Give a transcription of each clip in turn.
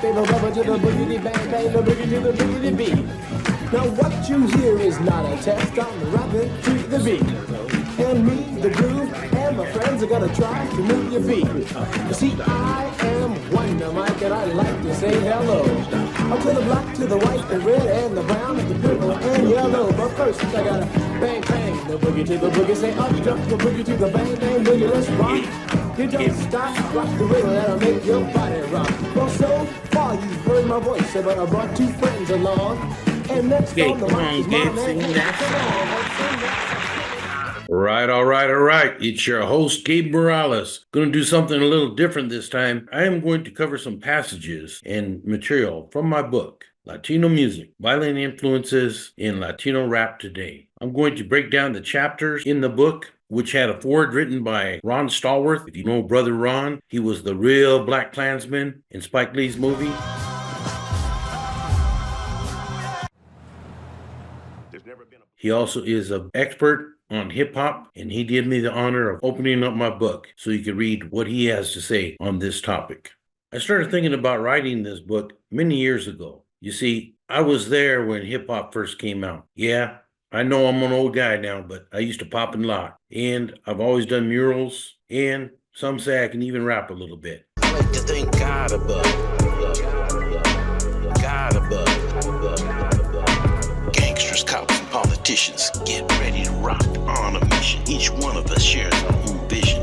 Baby, rubber to the boogity bang bang, the boogie to the boogity beat. Now what you hear is not a test, I'm rapping to the beat. And me, the groove, and my friends are gonna try to move your feet. You see, I am Wonder Mike, and I like to say hello. Up to the black, to the white, the red, and the brown, and the purple, and yellow. But first, I gotta bang, bang, the boogie to the boogie. Say up, jump the boogie to the bang, bang, boogie, let's rock. You don't stop, rock the rhythm, that'll make your body rock. Well, so far you've heard my voice, but I brought two friends along. And next on the mic is my man. All right. It's your host, Gabe Morales. Going to do something a little different this time. I am going to cover some passages and material from my book, Latino Music, Violent Influences in Latino Rap Today. I'm going to break down the chapters in the book, which had a foreword written by Ron Stallworth. If you know Brother Ron, he was the real Black Klansman in Spike Lee's movie. He also is an expert on hip-hop, and he did me the honor of opening up my book so you could read what he has to say on this topic. I started thinking about writing this book many years ago. You see, I was there when hip-hop first came out. Yeah, I know I'm an old guy now, but I used to pop and lock, and I've always done murals, and some say I can even rap a little bit. I like to thank God above. God above. Gangsters, cops, and politicians, get ready to rock on a mission. Each one of us shares our own vision.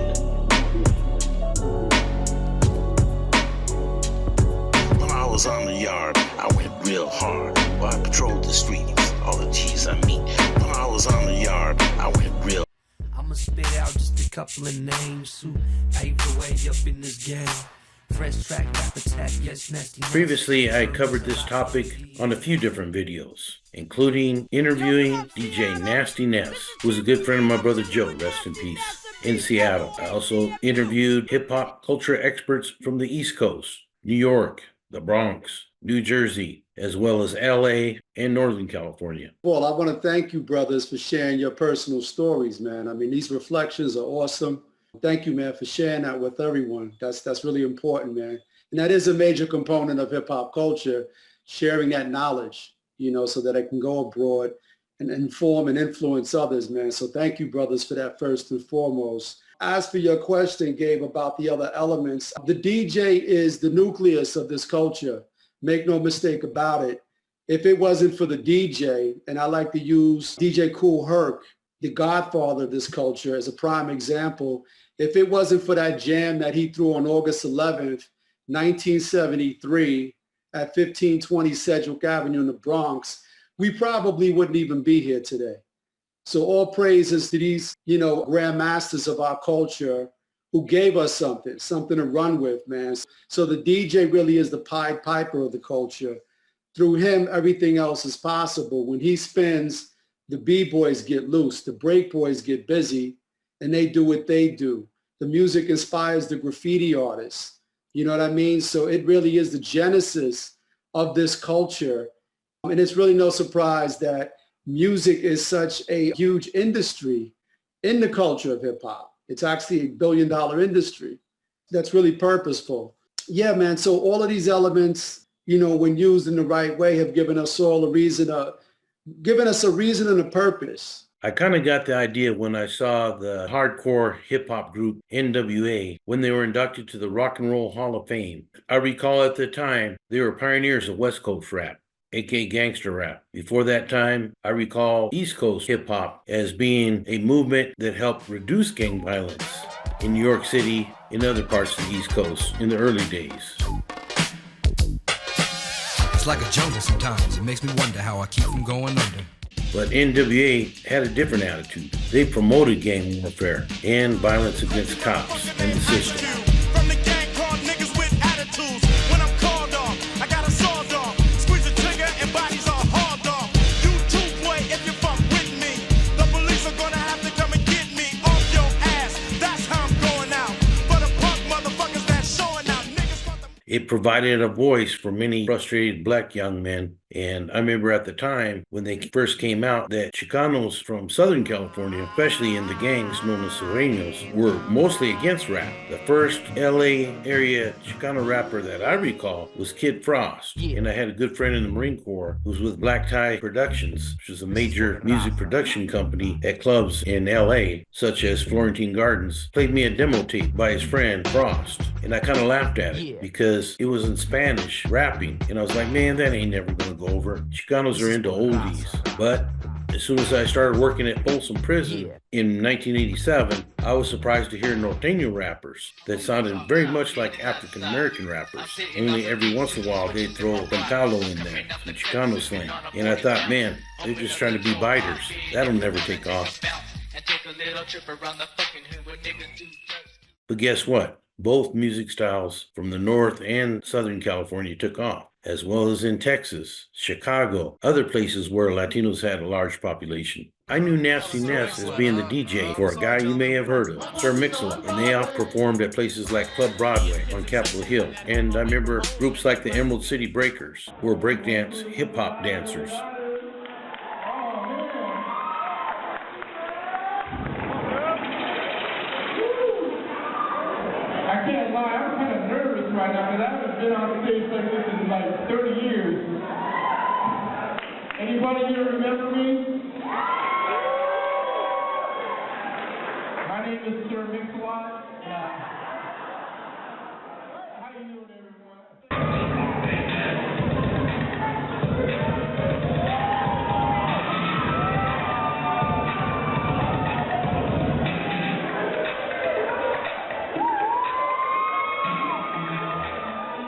When I was on the yard, I went real hard. While I patrolled the streets, all the G's I meet. When I was on the yard, I went real. I'ma spit out just a couple of names who paved the way up in this game. Fresh track, rap attack, yes, nasty. Previously, I covered this topic on a few different videos, including interviewing DJ Nasty Ness, who was a good friend of my brother Joe, rest in peace, in Seattle. I also interviewed hip-hop culture experts from the East Coast, New York, the Bronx, New Jersey, as well as LA and Northern California. Well, I want to thank you, brothers, for sharing your personal stories, man. I mean, these reflections are awesome. Thank you, man, for sharing that with everyone. That's really important, man. And that is a major component of hip hop culture, sharing that knowledge, so that it can go abroad and inform and influence others, man. So thank you, brothers, for that first and foremost. As for your question, Gabe, about the other elements, the DJ is the nucleus of this culture. Make no mistake about it. If it wasn't for the DJ, and I like to use DJ Kool Herc, the godfather of this culture, as a prime example, if it wasn't for that jam that he threw on August 11th, 1973 at 1520 Sedgwick Avenue in the Bronx, we probably wouldn't even be here today. So all praises to these, grandmasters of our culture who gave us something to run with, man. So the DJ really is the Pied Piper of the culture. Through him, everything else is possible. When he spins, the B-boys get loose, the break boys get busy, and they do what they do. The music inspires the graffiti artists. You know what I mean? So it really is the genesis of this culture. And it's really no surprise that music is such a huge industry in the culture of hip hop. It's actually a $1 billion industry that's really purposeful. Yeah, man. So all of these elements, when used in the right way, have given us all a reason, and a purpose. I kind of got the idea when I saw the hardcore hip-hop group NWA when they were inducted to the Rock and Roll Hall of Fame. I recall at the time they were pioneers of West Coast rap, aka gangster rap. Before that time, I recall East Coast hip-hop as being a movement that helped reduce gang violence in New York City and other parts of the East Coast in the early days. It's like a jungle sometimes. It makes me wonder how I keep from going under. But NWA had a different attitude. They promoted gang warfare and violence against cops and the system. From the gang called niggas with attitudes. When I'm called off, I got a sawed off. Squeeze the trigger and bodies are hauled off. You too, boy, if you fuck with me. The police are gonna have to come and get me off your ass. That's how I'm going out. For the punk motherfuckers that's showing out. Niggas want the... It provided a voice for many frustrated black young men And I remember at the time when they first came out that Chicanos from Southern California, especially in the gangs known as Sureños, were mostly against rap. The first LA area Chicano rapper that I recall was Kid Frost. And I had a good friend in the Marine Corps who was with Black Tie Productions, which is a major music production company at clubs in LA, such as Florentine Gardens, played me a demo tape by his friend Frost. And I kind of laughed at it because it was in Spanish rapping. And I was like, man, that ain't never going to go over. Chicanos are into oldies. But as soon as I started working at Folsom Prison in 1987, I was surprised to hear Norteño rappers that sounded very much like African American rappers. Only every once in a while they'd throw Pancalo in there, some Chicano slang. And I thought, man, they're just trying to be biters. That'll never take off. But guess what? Both music styles from the North and Southern California took off, as well as in Texas, Chicago, other places where Latinos had a large population. I knew Nasty Ness as being the DJ for a guy you may have heard of, Sir Mix-a-Lot, and they outperformed at places like Club Broadway on Capitol Hill. And I remember groups like the Emerald City Breakers, who were breakdance hip-hop dancers. I can't lie, I'm kind of nervous right now because I haven't been on stage like this in like 30 years. Anybody here remember me? My name is Sir Mix-a-Lot. How you doing, everyone?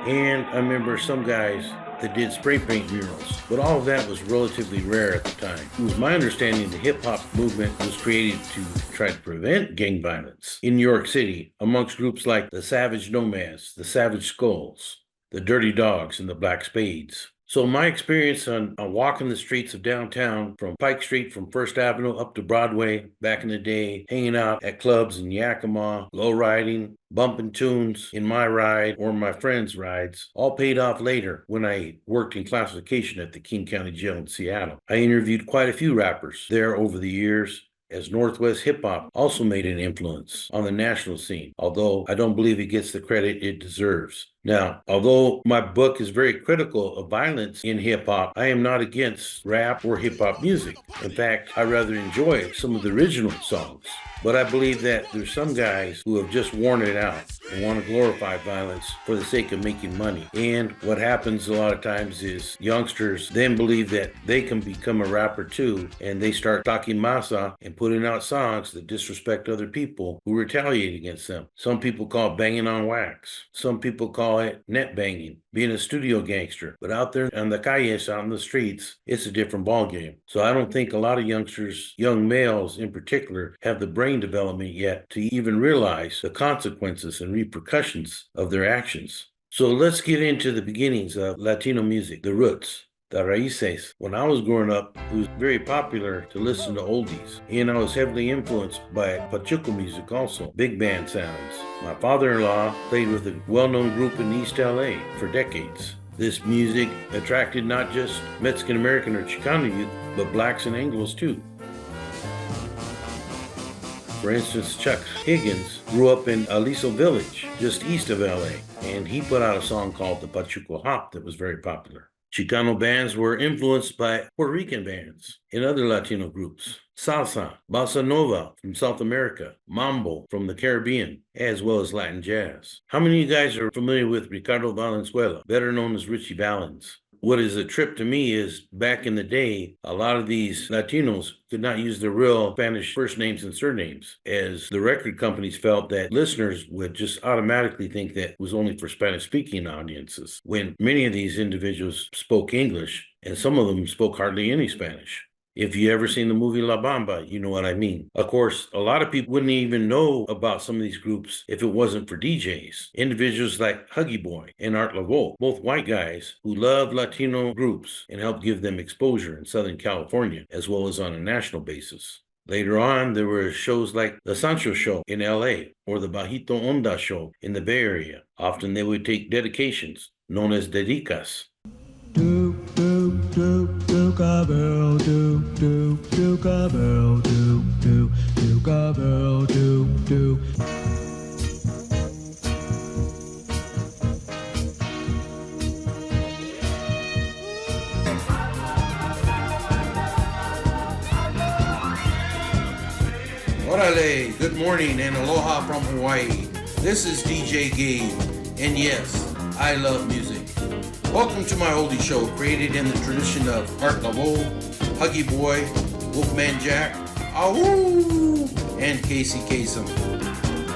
And I remember some guys that did spray paint murals, but all of that was relatively rare at the time. It was my understanding the hip-hop movement was created to try to prevent gang violence in New York City amongst groups like the Savage Nomads, the Savage Skulls, the Dirty Dogs, and the Black Spades. So my experience on walking the streets of downtown from Pike Street, from First Avenue up to Broadway back in the day, hanging out at clubs in Yakima, low riding, bumping tunes in my ride or my friends' rides, all paid off later when I worked in classification at the King County Jail in Seattle. I interviewed quite a few rappers there over the years, as Northwest hip-hop also made an influence on the national scene, although I don't believe it gets the credit it deserves. Now, although my book is very critical of violence in hip-hop, I am not against rap or hip-hop music. In fact, I rather enjoy some of the original songs. But I believe that there's some guys who have just worn it out and want to glorify violence for the sake of making money. And what happens a lot of times is youngsters then believe that they can become a rapper too, and they start talking masa and putting out songs that disrespect other people who retaliate against them. Some people call it banging on wax. Some people call it net banging, being a studio gangster. But out there on the calles, out in the streets, it's a different ballgame. So I don't think a lot of youngsters, young males in particular, have the brain development yet to even realize the consequences and repercussions of their actions. So let's get into the beginnings of Latino music, the roots, the raíces. When I was growing up, it was very popular to listen to oldies, and I was heavily influenced by Pachuco music also, big band sounds. My father-in-law played with a well-known group in East LA for decades. This music attracted not just Mexican-American or Chicano youth, but blacks and Anglos too. For instance, Chuck Higgins grew up in Aliso Village, just east of LA, and he put out a song called the Pachuco Hop that was very popular. Chicano bands were influenced by Puerto Rican bands and other Latino groups. Salsa, Bossa Nova from South America, Mambo from the Caribbean, as well as Latin jazz. How many of you guys are familiar with Ricardo Valenzuela, better known as Richie Valens? What is a trip to me is back in the day, a lot of these Latinos could not use their real Spanish first names and surnames, as the record companies felt that listeners would just automatically think that it was only for Spanish-speaking audiences, when many of these individuals spoke English, and some of them spoke hardly any Spanish. If you ever seen the movie La Bamba, you know what I mean. Of course, a lot of people wouldn't even know about some of these groups if it wasn't for DJs. Individuals like Huggy Boy and Art Laveau, both white guys who loved Latino groups and helped give them exposure in Southern California, as well as on a national basis. Later on, there were shows like The Sancho Show in LA or the Bajito Onda Show in the Bay Area. Often they would take dedications, known as dedicas. Tinkerbell, do, do, Tinkerbell, do, do, Tinkerbell, do, do. Orale, good morning and aloha from Hawaii. This is DJ Gabe, and yes, I love music. Welcome to my oldie show, created in the tradition of Art Laveau, Huggy Boy, Wolfman Jack, Ahoo, and Casey Kasem.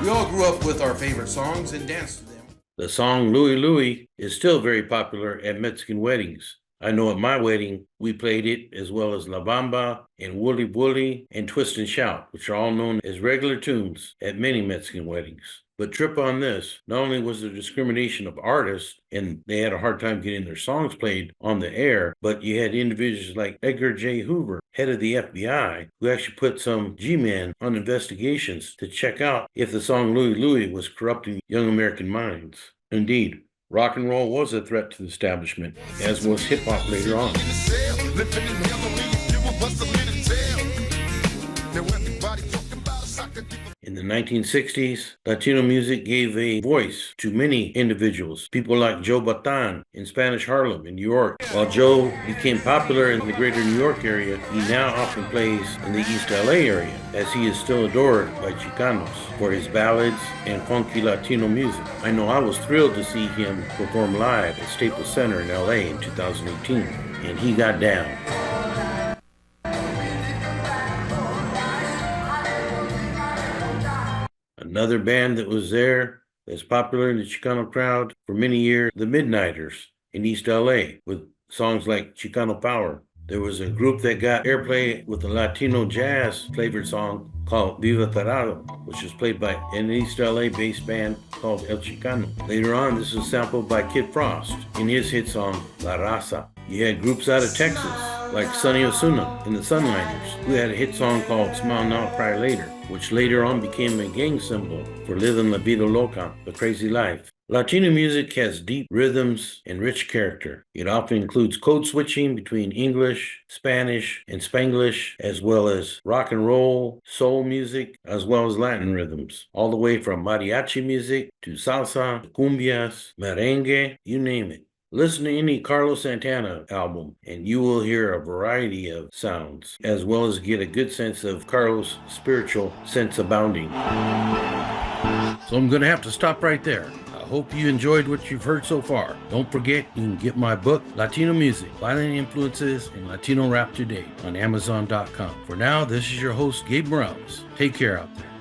We all grew up with our favorite songs and danced to them. The song Louie Louie is still very popular at Mexican weddings. I know at my wedding, we played it as well as La Bamba and Wooly Wooly and Twist and Shout, which are all known as regular tunes at many Mexican weddings. But trip on this, not only was there discrimination of artists and they had a hard time getting their songs played on the air, but you had individuals like Edgar J. Hoover, head of the FBI, who actually put some G-men on investigations to check out if the song Louie Louie was corrupting young American minds. Indeed, rock and roll was a threat to the establishment, as was hip-hop later on. In the 1960s, Latino music gave a voice to many individuals, people like Joe Bataan in Spanish Harlem in New York. While Joe became popular in the greater New York area, he now often plays in the East LA area, as he is still adored by Chicanos for his ballads and funky Latino music. I know I was thrilled to see him perform live at Staples Center in LA in 2018, and he got down. Another band that was there that's popular in the Chicano crowd for many years, the Midnighters in East LA, with songs like Chicano Power. There was a group that got airplay with a Latino jazz flavored song called Viva Tarado, which was played by an East LA based band called El Chicano. Later on, this was sampled by Kid Frost in his hit song La Raza. You had groups out of Texas like Sonny Osuna and the Sunliners, who had a hit song called Smile Now, Cry Later, which later on became a gang symbol for living La Vida Loca, the crazy life. Latino music has deep rhythms and rich character. It often includes code switching between English, Spanish, and Spanglish, as well as rock and roll, soul music, as well as Latin rhythms, all the way from mariachi music to salsa, cumbias, merengue, you name it. Listen to any Carlos Santana album and you will hear a variety of sounds, as well as get a good sense of Carlos' spiritual sense abounding. So I'm going to have to stop right there. I hope you enjoyed what you've heard so far. Don't forget, you can get my book, Latino Music, Violent Influences in Latino Rap Today on Amazon.com. For now, this is your host, Gabe Morales. Take care out there.